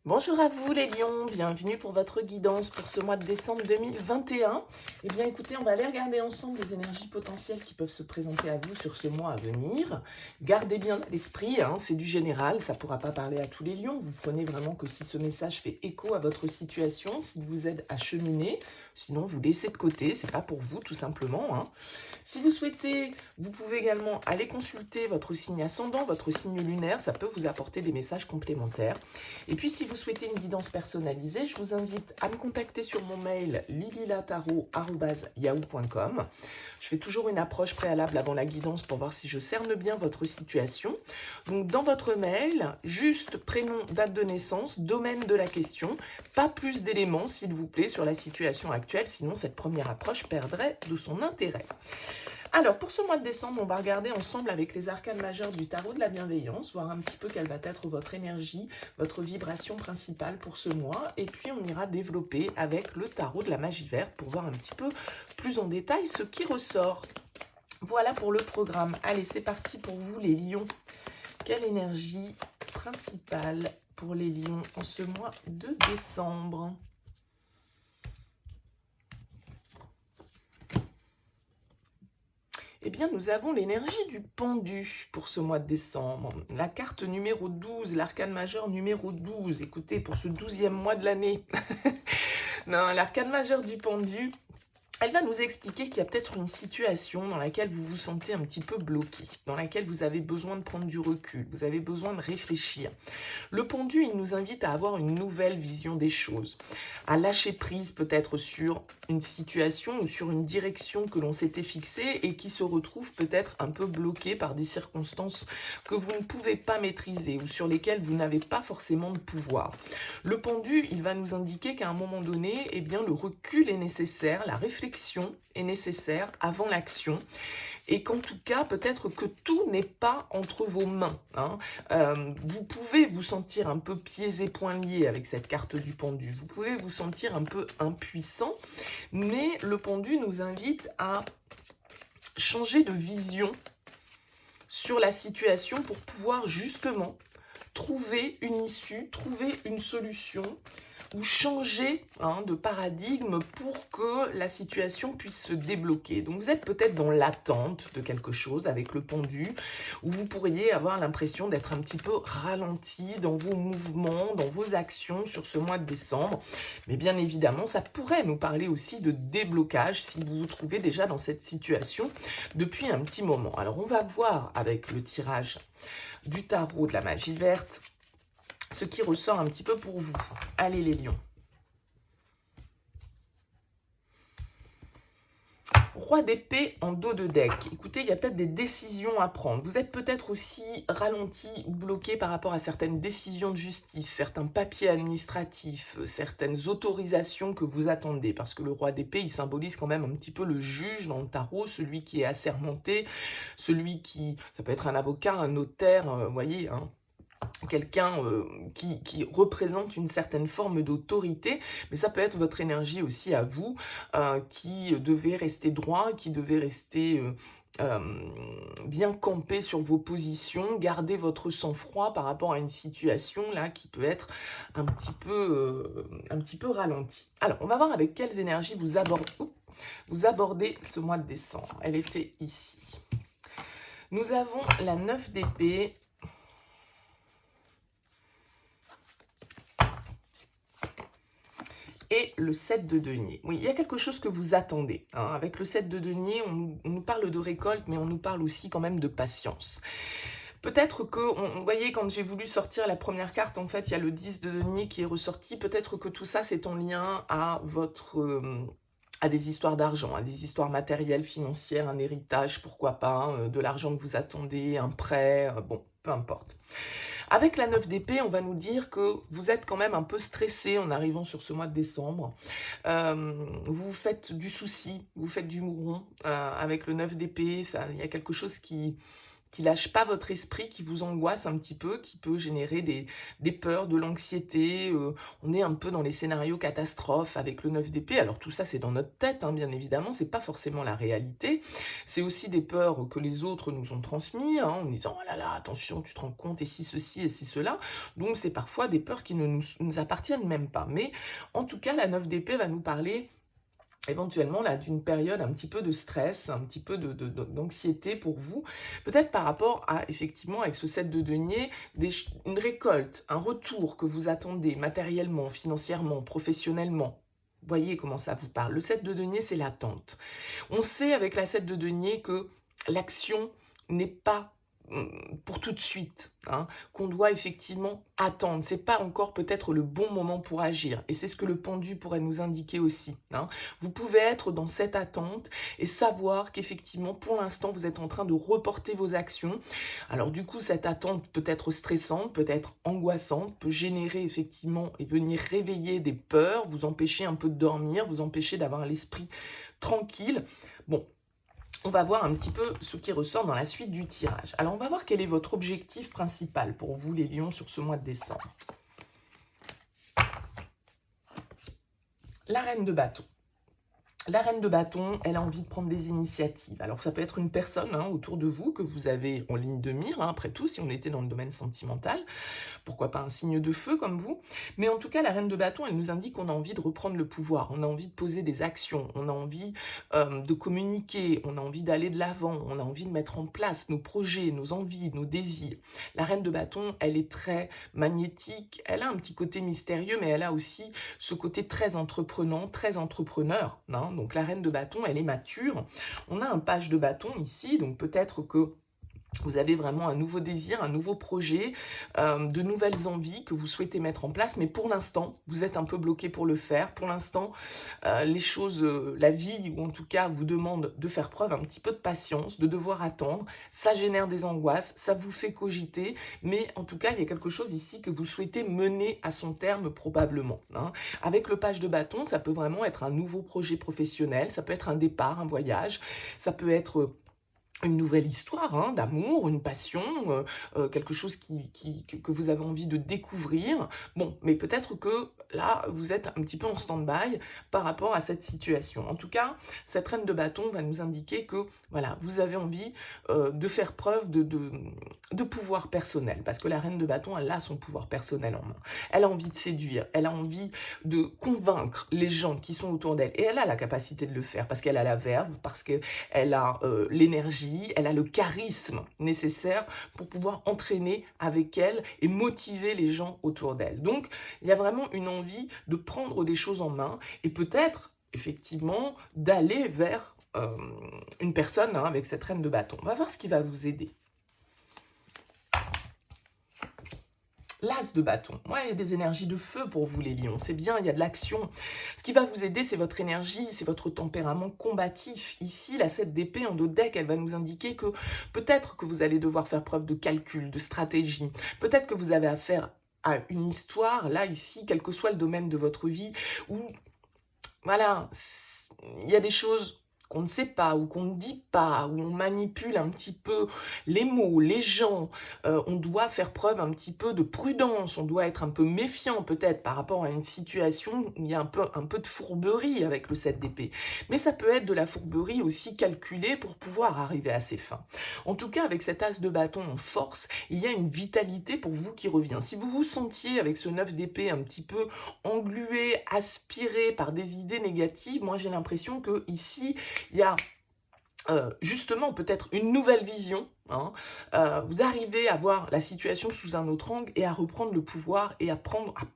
Bonjour à vous les lions, bienvenue pour votre guidance pour ce mois de décembre 2021. Eh bien écoutez, on va aller regarder ensemble les énergies potentielles qui peuvent se présenter à vous sur ce mois à venir. Gardez bien à l'esprit, c'est du général, ça ne pourra pas parler à tous les lions. Vous prenez vraiment que si ce message fait écho à votre situation, s'il vous aide à cheminer, sinon vous laissez de côté, c'est pas pour vous tout simplement. Si vous souhaitez, vous pouvez également aller consulter votre signe ascendant, votre signe lunaire, ça peut vous apporter des messages complémentaires. Et puis si vous souhaitez une guidance personnalisée, je vous invite à me contacter sur mon mail lililataro@yahoo.com. Je fais toujours une approche préalable avant la guidance pour voir si je cerne bien votre situation. Donc dans votre mail, juste prénom, date de naissance, domaine de la question, pas plus d'éléments s'il vous plaît sur la situation actuelle, sinon cette première approche perdrait de son intérêt. Alors, pour ce mois de décembre, on va regarder ensemble avec les arcanes majeures du tarot de la bienveillance, voir un petit peu quelle va être votre énergie, votre vibration principale pour ce mois. Et puis, on ira développer avec le tarot de la magie verte pour voir un petit peu plus en détail ce qui ressort. Voilà pour le programme. Allez, c'est parti pour vous les lions. Quelle énergie principale pour les lions en ce mois de décembre ? Eh bien, nous avons l'énergie du pendu pour ce mois de décembre. La carte numéro 12, l'arcane majeur numéro 12. Écoutez, pour ce 12e mois de l'année. Non, l'arcane majeur du pendu, elle va nous expliquer qu'il y a peut-être une situation dans laquelle vous vous sentez un petit peu bloqué, dans laquelle vous avez besoin de prendre du recul, vous avez besoin de réfléchir. Le pendu, il nous invite à avoir une nouvelle vision des choses, à lâcher prise peut-être sur une situation ou sur une direction que l'on s'était fixée et qui se retrouve peut-être un peu bloquée par des circonstances que vous ne pouvez pas maîtriser ou sur lesquelles vous n'avez pas forcément de pouvoir. Le pendu, il va nous indiquer qu'à un moment donné, eh bien, le recul est nécessaire, la réflexion est nécessaire avant l'action et qu'en tout cas, peut-être que tout n'est pas entre vos mains. Vous pouvez vous sentir un peu pieds et poings liés avec cette carte du pendu. Vous pouvez vous sentir un peu impuissant, mais le pendu nous invite à changer de vision sur la situation pour pouvoir justement trouver une issue, trouver une solution ou changer de paradigme pour que la situation puisse se débloquer. Donc vous êtes peut-être dans l'attente de quelque chose avec le pendu, où vous pourriez avoir l'impression d'être un petit peu ralenti dans vos mouvements, dans vos actions sur ce mois de décembre. Mais bien évidemment, ça pourrait nous parler aussi de déblocage si vous vous trouvez déjà dans cette situation depuis un petit moment. Alors on va voir avec le tirage du tarot de la magie verte ce qui ressort un petit peu pour vous. Allez les lions. Roi d'épée en dos de deck. Écoutez, il y a peut-être des décisions à prendre. Vous êtes peut-être aussi ralenti ou bloqué par rapport à certaines décisions de justice, certains papiers administratifs, certaines autorisations que vous attendez. Parce que le roi d'épée, il symbolise quand même un petit peu le juge dans le tarot, celui qui est assermenté, celui qui... Ça peut être un avocat, un notaire, vous voyez, quelqu'un qui représente une certaine forme d'autorité, mais ça peut être votre énergie aussi à vous, qui devez rester droit, qui devez rester bien campé sur vos positions, garder votre sang-froid par rapport à une situation là qui peut être un petit peu ralentie. Alors, on va voir avec quelles énergies vous abordez ce mois de décembre. Elle était ici. Nous avons la 9 d'épée, et le 7 de denier. Oui, il y a quelque chose que vous attendez. Avec le 7 de denier, on nous parle de récolte, mais on nous parle aussi quand même de patience. Peut-être que, vous voyez, quand j'ai voulu sortir la première carte, en fait, il y a le 10 de denier qui est ressorti. Peut-être que tout ça, c'est en lien à à des histoires d'argent, à des histoires matérielles, financières, un héritage, pourquoi pas, de l'argent que vous attendez, un prêt, bon, peu importe. Avec la 9 d'épée, on va nous dire que vous êtes quand même un peu stressé en arrivant sur ce mois de décembre. Vous faites du souci, vous faites du mouron. Avec le 9 d'épée, il y a quelque chose qui qui lâche pas votre esprit, qui vous angoisse un petit peu, qui peut générer des peurs, de l'anxiété. On est un peu dans les scénarios catastrophes avec le 9 d'épée. Alors tout ça, c'est dans notre tête, hein, bien évidemment, c'est pas forcément la réalité. C'est aussi des peurs que les autres nous ont transmises, hein, en disant « Oh là là, attention, tu te rends compte, et si ceci, et si cela ». Donc c'est parfois des peurs qui ne nous appartiennent même pas. Mais en tout cas, la 9 d'épée va nous parler éventuellement là d'une période un petit peu de stress, un petit peu d'anxiété pour vous, peut-être par rapport à, effectivement, avec ce 7 de denier, une récolte, un retour que vous attendez matériellement, financièrement, professionnellement. Voyez comment ça vous parle. Le 7 de denier, c'est l'attente. On sait avec la 7 de denier que l'action n'est pas pour tout de suite, hein, qu'on doit effectivement attendre. C'est pas encore peut-être le bon moment pour agir. Et c'est ce que le pendu pourrait nous indiquer aussi, hein. Vous pouvez être dans cette attente et savoir qu'effectivement, pour l'instant, vous êtes en train de reporter vos actions. Alors du coup, cette attente peut être stressante, peut être angoissante, peut générer effectivement et venir réveiller des peurs, vous empêcher un peu de dormir, vous empêcher d'avoir l'esprit tranquille. Bon, on va voir un petit peu ce qui ressort dans la suite du tirage. Alors, on va voir quel est votre objectif principal pour vous, les lions, sur ce mois de décembre. La reine de bâton. La reine de bâton, elle a envie de prendre des initiatives. Alors, ça peut être une personne, hein, autour de vous que vous avez en ligne de mire, hein, après tout, si on était dans le domaine sentimental. Pourquoi pas un signe de feu comme vous. Mais en tout cas, la reine de bâton, elle nous indique qu'on a envie de reprendre le pouvoir, on a envie de poser des actions, on a envie de communiquer, on a envie d'aller de l'avant, on a envie de mettre en place nos projets, nos envies, nos désirs. La reine de bâton, elle est très magnétique, elle a un petit côté mystérieux, mais elle a aussi ce côté très entreprenant, très entrepreneur, hein. Donc la reine de bâton, elle est mature. On a un page de bâton ici, donc peut-être que vous avez vraiment un nouveau désir, un nouveau projet, de nouvelles envies que vous souhaitez mettre en place, mais pour l'instant, vous êtes un peu bloqué pour le faire. Pour l'instant, les choses, la vie, ou en tout cas, vous demande de faire preuve un petit peu de patience, de devoir attendre. Ça génère des angoisses, ça vous fait cogiter, mais en tout cas, il y a quelque chose ici que vous souhaitez mener à son terme probablement, hein. Avec le page de bâton, ça peut vraiment être un nouveau projet professionnel, ça peut être un départ, un voyage, ça peut être une nouvelle histoire, hein, d'amour, une passion, quelque chose que vous avez envie de découvrir. Bon, mais peut-être que là, vous êtes un petit peu en stand-by par rapport à cette situation. En tout cas, cette reine de bâton va nous indiquer que, voilà, vous avez envie de faire preuve de pouvoir personnel, parce que la reine de bâton, elle a son pouvoir personnel en main. Elle a envie de séduire, elle a envie de convaincre les gens qui sont autour d'elle, et elle a la capacité de le faire, parce qu'elle a la verve, parce qu'elle a l'énergie, elle a le charisme nécessaire pour pouvoir entraîner avec elle et motiver les gens autour d'elle. Donc, il y a vraiment une envie de prendre des choses en main et peut-être, effectivement, d'aller vers une personne, hein, avec cette reine de bâton. On va voir ce qui va vous aider. L'as de bâton, ouais, il y a des énergies de feu pour vous les lions, c'est bien, il y a de l'action. Ce qui va vous aider, c'est votre énergie, c'est votre tempérament combatif. Ici, la 7 d'épée en dos de deck, elle va nous indiquer que peut-être que vous allez devoir faire preuve de calcul, de stratégie. Peut-être que vous avez affaire à une histoire, là, ici, quel que soit le domaine de votre vie, où, voilà, il y a des choses qu'on ne sait pas, ou qu'on ne dit pas, où on manipule un petit peu les mots, les gens, on doit faire preuve un petit peu de prudence, on doit être un peu méfiant peut-être par rapport à une situation où il y a un peu de fourberie avec le 7 d'épée. Mais ça peut être de la fourberie aussi calculée pour pouvoir arriver à ses fins. En tout cas, avec cet as de bâton en force, il y a une vitalité pour vous qui revient. Si vous vous sentiez avec ce 9 d'épée un petit peu englué, aspiré par des idées négatives, moi j'ai l'impression que ici, il y a justement peut-être une nouvelle vision, hein. Vous arrivez à voir la situation sous un autre angle et à reprendre le pouvoir et à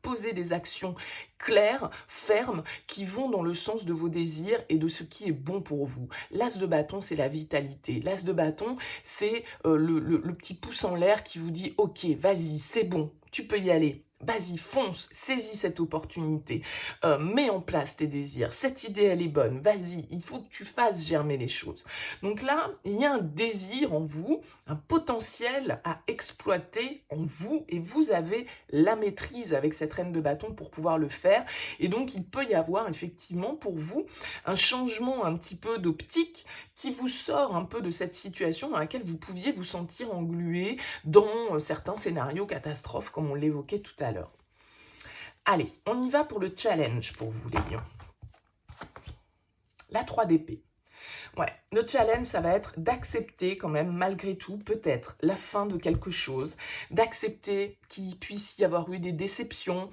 poser des actions claires, fermes, qui vont dans le sens de vos désirs et de ce qui est bon pour vous. L'as de bâton, c'est la vitalité. L'as de bâton, c'est le petit pouce en l'air qui vous dit « Ok, vas-y, c'est bon, tu peux y aller ». vas-y, fonce, saisis cette opportunité, mets en place tes désirs, cette idée elle est bonne, vas-y, il faut que tu fasses germer les choses. Donc là, il y a un désir en vous, un potentiel à exploiter en vous, et vous avez la maîtrise avec cette reine de bâton pour pouvoir le faire, et donc il peut y avoir effectivement pour vous un changement un petit peu d'optique qui vous sort un peu de cette situation dans laquelle vous pouviez vous sentir englué dans certains scénarios catastrophes comme on l'évoquait tout à l'heure. Allez, on y va pour le challenge pour vous les lions. La 3 d'épée. Ouais, le challenge, ça va être d'accepter quand même, malgré tout, peut-être, la fin de quelque chose, d'accepter qu'il puisse y avoir eu des déceptions,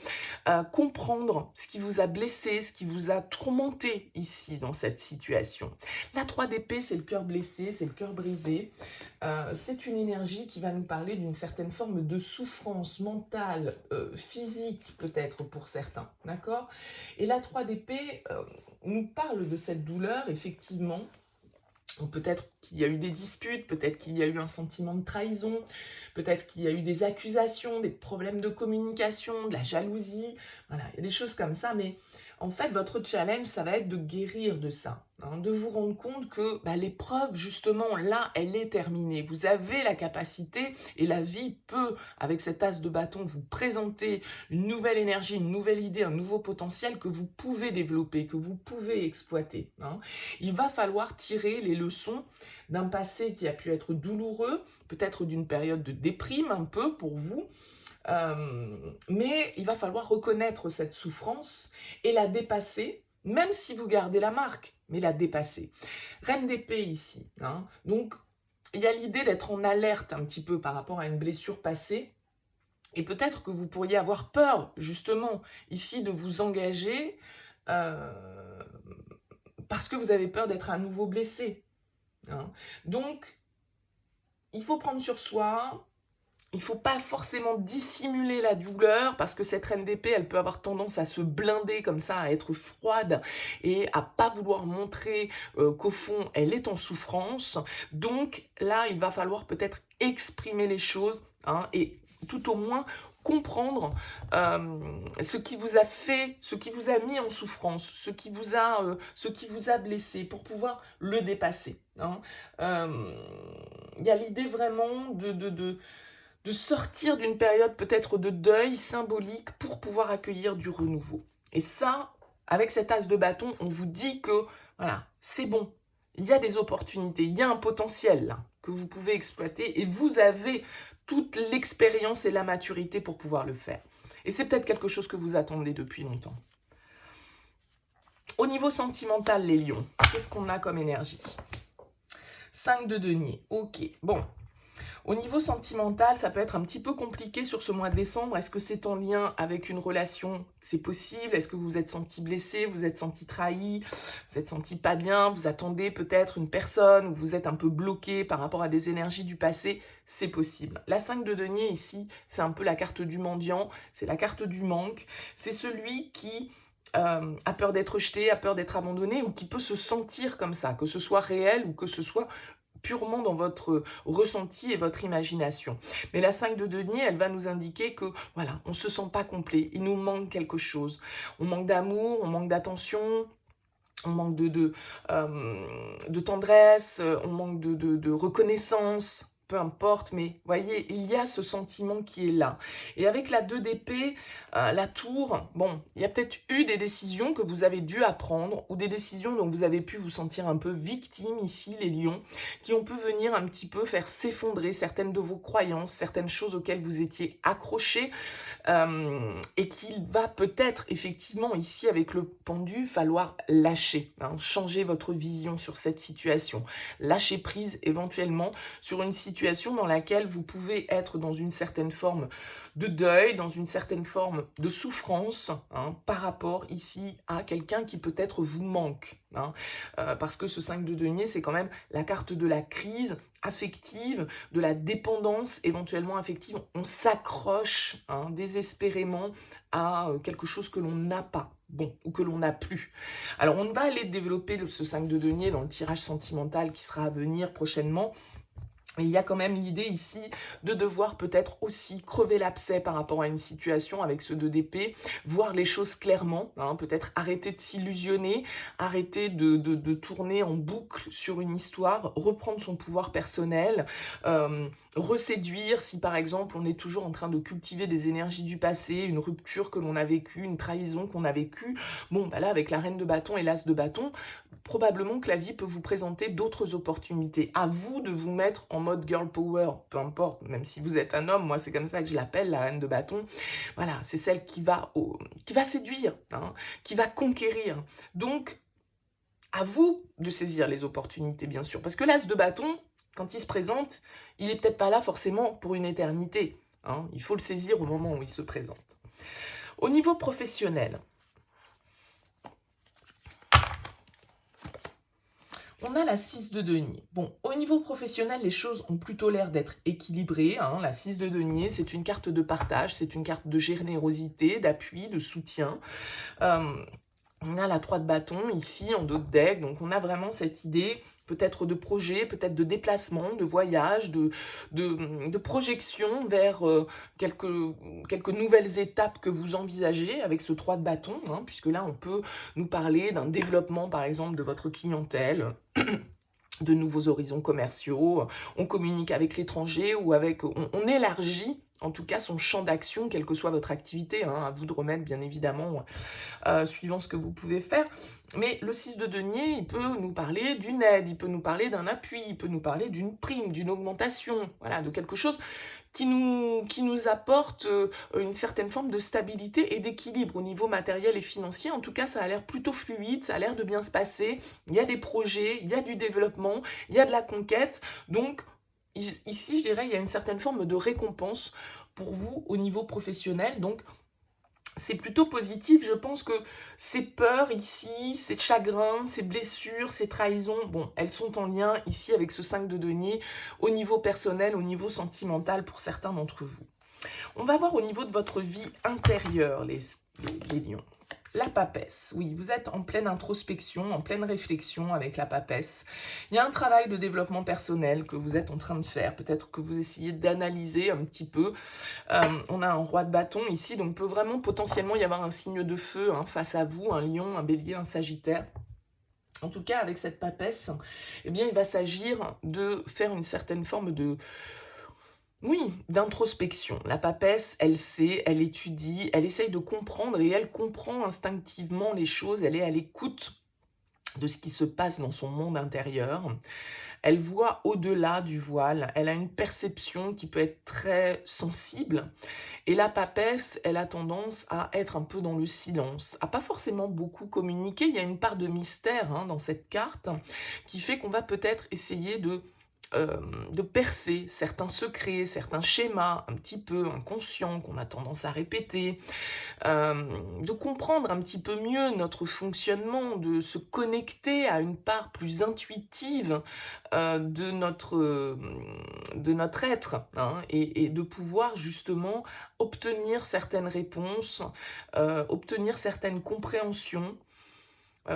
comprendre ce qui vous a blessé, ce qui vous a tourmenté ici, dans cette situation. La 3 d'épée, c'est le cœur blessé, c'est le cœur brisé. C'est une énergie qui va nous parler d'une certaine forme de souffrance mentale, physique peut-être pour certains, d'accord? Et la 3 d'épée nous parle de cette douleur, effectivement. Peut-être qu'il y a eu des disputes, peut-être qu'il y a eu un sentiment de trahison, peut-être qu'il y a eu des accusations, des problèmes de communication, de la jalousie, voilà, il y a des choses comme ça, mais en fait, votre challenge, ça va être de guérir de ça, hein, de vous rendre compte que l'épreuve, justement, là, elle est terminée. Vous avez la capacité, et la vie peut, avec cet as de bâton, vous présenter une nouvelle énergie, une nouvelle idée, un nouveau potentiel que vous pouvez développer, que vous pouvez exploiter, hein. Il va falloir tirer les leçons d'un passé qui a pu être douloureux, peut-être d'une période de déprime un peu pour vous, mais il va falloir reconnaître cette souffrance et la dépasser, même si vous gardez la marque, mais la dépasser. Reine d'épée ici, hein. Donc il y a l'idée d'être en alerte un petit peu par rapport à une blessure passée, et peut-être que vous pourriez avoir peur, justement, ici, de vous engager, parce que vous avez peur d'être à nouveau blessé, hein. Donc, il faut prendre sur soi, il ne faut pas forcément dissimuler la douleur, parce que cette reine d'épée, elle peut avoir tendance à se blinder comme ça, à être froide, et à pas vouloir montrer qu'au fond, elle est en souffrance. Donc là, il va falloir peut-être exprimer les choses, hein, et tout au moins comprendre ce qui vous a fait, ce qui vous a mis en souffrance, ce qui vous a blessé, pour pouvoir le dépasser, hein. Il y a l'idée vraiment de sortir d'une période peut-être de deuil symbolique pour pouvoir accueillir du renouveau. Et ça, avec cet as de bâton, on vous dit que voilà, c'est bon, il y a des opportunités, il y a un potentiel là, que vous pouvez exploiter, et vous avez toute l'expérience et la maturité pour pouvoir le faire. Et c'est peut-être quelque chose que vous attendez depuis longtemps. Au niveau sentimental, les lions, qu'est-ce qu'on a comme énergie? 5 de denier, ok, bon. Au niveau sentimental, ça peut être un petit peu compliqué sur ce mois de décembre. Est-ce que c'est en lien avec une relation? C'est possible. Est-ce que vous vous êtes senti blessé, vous vous êtes senti trahi, vous vous êtes senti pas bien, vous attendez peut-être une personne, ou vous êtes un peu bloqué par rapport à des énergies du passé? C'est possible. La 5 de denier ici, c'est un peu la carte du mendiant, c'est la carte du manque. C'est celui qui a peur d'être jeté, a peur d'être abandonné, ou qui peut se sentir comme ça, que ce soit réel ou que ce soit purement dans votre ressenti et votre imagination. Mais la 5 de denier, elle va nous indiquer que, voilà, on ne se sent pas complet, il nous manque quelque chose. On manque d'amour, on manque d'attention, on manque de tendresse, on manque de reconnaissance, peu importe, mais voyez, il y a ce sentiment qui est là. Et avec la 2 d'épée, la tour, bon, il y a peut-être eu des décisions que vous avez dû apprendre, ou des décisions dont vous avez pu vous sentir un peu victime ici, les lions, qui ont pu venir un petit peu faire s'effondrer certaines de vos croyances, certaines choses auxquelles vous étiez accrochés, et qu'il va peut-être effectivement ici avec le pendu falloir lâcher, hein, changer votre vision sur cette situation, lâcher prise éventuellement sur une situation dans laquelle vous pouvez être dans une certaine forme de deuil, dans une certaine forme de souffrance, hein, par rapport ici à quelqu'un qui peut-être vous manque, hein, parce que ce 5 de denier, c'est quand même la carte de la crise affective, de la dépendance éventuellement affective. On s'accroche, hein, désespérément à quelque chose que l'on n'a pas, bon, ou que l'on n'a plus. Alors on va aller développer ce 5 de denier dans le tirage sentimental qui sera à venir prochainement. Et il y a quand même l'idée ici de devoir peut-être aussi crever l'abcès par rapport à une situation avec ce 2 d'épée, voir les choses clairement, hein, peut-être arrêter de s'illusionner, arrêter de tourner en boucle sur une histoire, reprendre son pouvoir personnel, reséduire si par exemple on est toujours en train de cultiver des énergies du passé, une rupture que l'on a vécue, une trahison qu'on a vécue. Bon, bah là avec la reine de bâton et l'as de bâton, probablement que la vie peut vous présenter d'autres opportunités. À vous de vous mettre en mode girl power, peu importe, même si vous êtes un homme, moi c'est comme ça que je l'appelle, la reine de bâton. Voilà, c'est celle qui va séduire, hein, qui va conquérir. Donc, à vous de saisir les opportunités, bien sûr. Parce que l'as de bâton, quand il se présente, il n'est peut-être pas là forcément pour une éternité, hein. Il faut le saisir au moment où il se présente. Au niveau professionnel, on a la 6 de denier. Bon, au niveau professionnel, les choses ont plutôt l'air d'être équilibrées, hein. La 6 de denier, c'est une carte de partage, c'est une carte de générosité, d'appui, de soutien. On a la 3 de bâton ici en dos de deck, donc on a vraiment cette idée peut-être de projet, peut-être de déplacement, de voyage, de projection vers quelques nouvelles étapes que vous envisagez avec ce 3 de bâton, hein, puisque là on peut nous parler d'un développement par exemple de votre clientèle, de nouveaux horizons commerciaux, on communique avec l'étranger ou on élargit en tout cas son champ d'action, quelle que soit votre activité, hein, à vous de remettre bien évidemment, suivant ce que vous pouvez faire. Mais le 6 de denier, il peut nous parler d'une aide, il peut nous parler d'un appui, il peut nous parler d'une prime, d'une augmentation, voilà, de quelque chose qui nous apporte une certaine forme de stabilité et d'équilibre au niveau matériel et financier. En tout cas, ça a l'air plutôt fluide, ça a l'air de bien se passer. Il y a des projets, il y a du développement, il y a de la conquête. Donc, ici, je dirais, il y a une certaine forme de récompense pour vous au niveau professionnel. Donc, c'est plutôt positif. Je pense que ces peurs ici, ces chagrins, ces blessures, ces trahisons, bon, elles sont en lien ici avec ce 5 de denier au niveau personnel, au niveau sentimental pour certains d'entre vous. On va voir au niveau de votre vie intérieure, les lions. La papesse, oui, vous êtes en pleine introspection, en pleine réflexion avec la papesse. Il y a un travail de développement personnel que vous êtes en train de faire. Peut-être que vous essayez d'analyser un petit peu. On a un roi de bâton ici, donc peut vraiment potentiellement y avoir un signe de feu, hein, face à vous, un lion, un bélier, un sagittaire. En tout cas, avec cette papesse, eh bien, il va s'agir de faire une certaine forme de... Oui, d'introspection. La papesse, elle sait, elle étudie, elle essaye de comprendre et elle comprend instinctivement les choses, elle est à l'écoute de ce qui se passe dans son monde intérieur. Elle voit au-delà du voile, elle a une perception qui peut être très sensible. Et la papesse, elle a tendance à être un peu dans le silence, à pas forcément beaucoup communiquer. Il y a une part de mystère, hein, dans cette carte qui fait qu'on va peut-être essayer de percer certains secrets, certains schémas un petit peu inconscients qu'on a tendance à répéter, de comprendre un petit peu mieux notre fonctionnement, de se connecter à une part plus intuitive de notre être, hein, et de pouvoir justement obtenir certaines réponses, obtenir certaines compréhensions.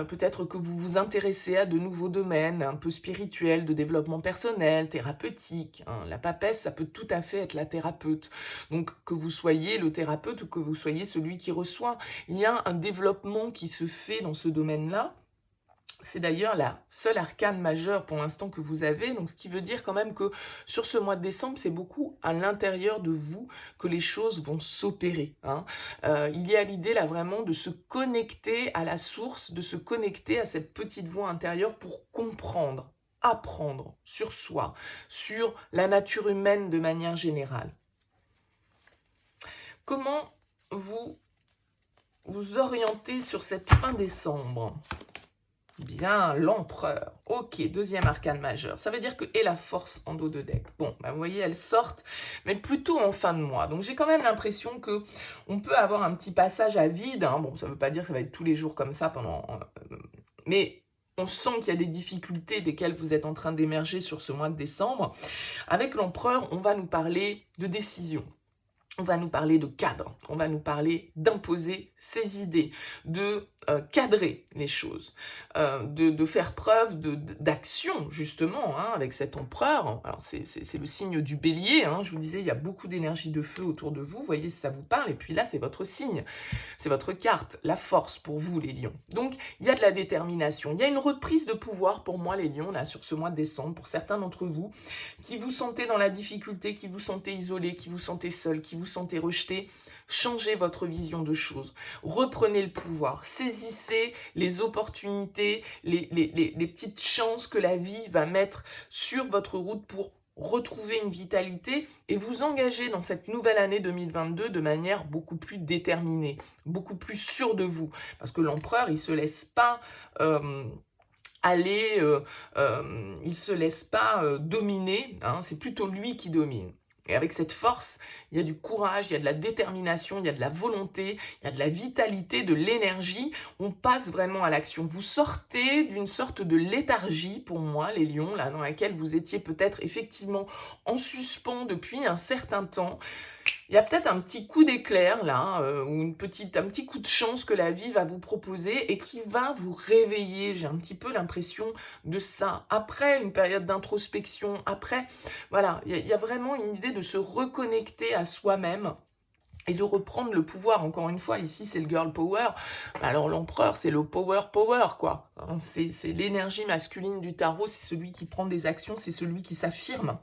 Peut-être que vous vous intéressez à de nouveaux domaines, un peu spirituels, de développement personnel, thérapeutique, hein. La papesse, ça peut tout à fait être la thérapeute. Donc, que vous soyez le thérapeute ou que vous soyez celui qui reçoit, il y a un développement qui se fait dans ce domaine-là. C'est d'ailleurs la seule arcane majeure pour l'instant que vous avez, donc ce qui veut dire quand même que sur ce mois de décembre, c'est beaucoup à l'intérieur de vous que les choses vont s'opérer, hein. Il y a l'idée là vraiment de se connecter à la source, de se connecter à cette petite voix intérieure pour comprendre, apprendre sur soi, sur la nature humaine de manière générale. Comment vous orientez sur cette fin décembre ? Bien, l'empereur. Ok, deuxième arcane majeur. Ça veut dire que et la force en dos de deck. Bon, bah vous voyez, elles sortent, mais plutôt en fin de mois. Donc j'ai quand même l'impression que on peut avoir un petit passage à vide, hein. Bon, ça veut pas dire que ça va être tous les jours comme ça pendant... mais on sent qu'il y a des difficultés desquelles vous êtes en train d'émerger sur ce mois de décembre. Avec l'empereur, on va nous parler de décision. On va nous parler de cadre, on va nous parler d'imposer ses idées, de cadrer les choses, de faire preuve d'action, justement, hein, avec cet empereur. Alors, c'est le signe du bélier, hein, je vous disais, il y a beaucoup d'énergie de feu autour de vous, voyez si ça vous parle, et puis là, c'est votre signe, c'est votre carte, la force pour vous, les lions. Donc, il y a de la détermination, il y a une reprise de pouvoir pour moi, les lions, là, sur ce mois de décembre, pour certains d'entre vous, qui vous sentez dans la difficulté, qui vous sentez isolé, qui vous sentez seul, qui vous sentez rejeté. Changez votre vision de choses, reprenez le pouvoir, saisissez les opportunités, les petites chances que la vie va mettre sur votre route pour retrouver une vitalité et vous engager dans cette nouvelle année 2022 de manière beaucoup plus déterminée, beaucoup plus sûre de vous. Parce que l'empereur, il ne se laisse pas il se laisse pas dominer, hein, c'est plutôt lui qui domine. Et avec cette force, il y a du courage, il y a de la détermination, il y a de la volonté, il y a de la vitalité, de l'énergie. On passe vraiment à l'action. Vous sortez d'une sorte de léthargie, pour moi, les lions, là, dans laquelle vous étiez peut-être effectivement en suspens depuis un certain temps. Il y a peut-être un petit coup d'éclair, là, ou un petit coup de chance que la vie va vous proposer et qui va vous réveiller. J'ai un petit peu l'impression de ça. Après une période d'introspection, après, voilà, il y a vraiment une idée de se reconnecter à soi-même et de reprendre le pouvoir. Encore une fois, ici, c'est le girl power. Alors, l'empereur, c'est le power, quoi. Hein, c'est l'énergie masculine du tarot, c'est celui qui prend des actions, c'est celui qui s'affirme,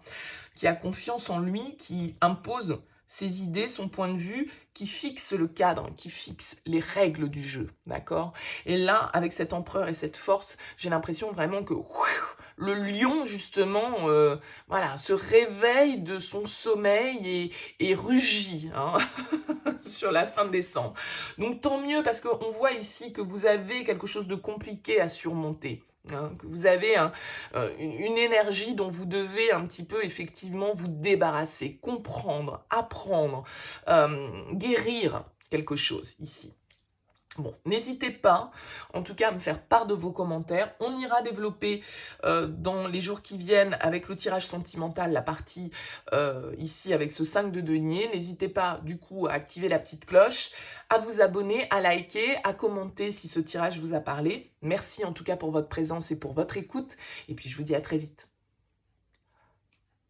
qui a confiance en lui, qui impose ses idées, son point de vue, qui fixe le cadre, qui fixe les règles du jeu, d'accord? Et là, avec cet empereur et cette force, j'ai l'impression vraiment que le lion, justement, voilà, se réveille de son sommeil et rugit, hein, sur la fin de décembre. Donc tant mieux, parce qu'on voit ici que vous avez quelque chose de compliqué à surmonter. Hein, que vous avez une énergie dont vous devez un petit peu effectivement vous débarrasser, comprendre, apprendre, guérir quelque chose ici. Bon, n'hésitez pas, en tout cas, à me faire part de vos commentaires. On ira développer dans les jours qui viennent avec le tirage sentimental, la partie ici avec ce 5 de denier. N'hésitez pas, du coup, à activer la petite cloche, à vous abonner, à liker, à commenter si ce tirage vous a parlé. Merci en tout cas pour votre présence et pour votre écoute. Et puis, je vous dis à très vite.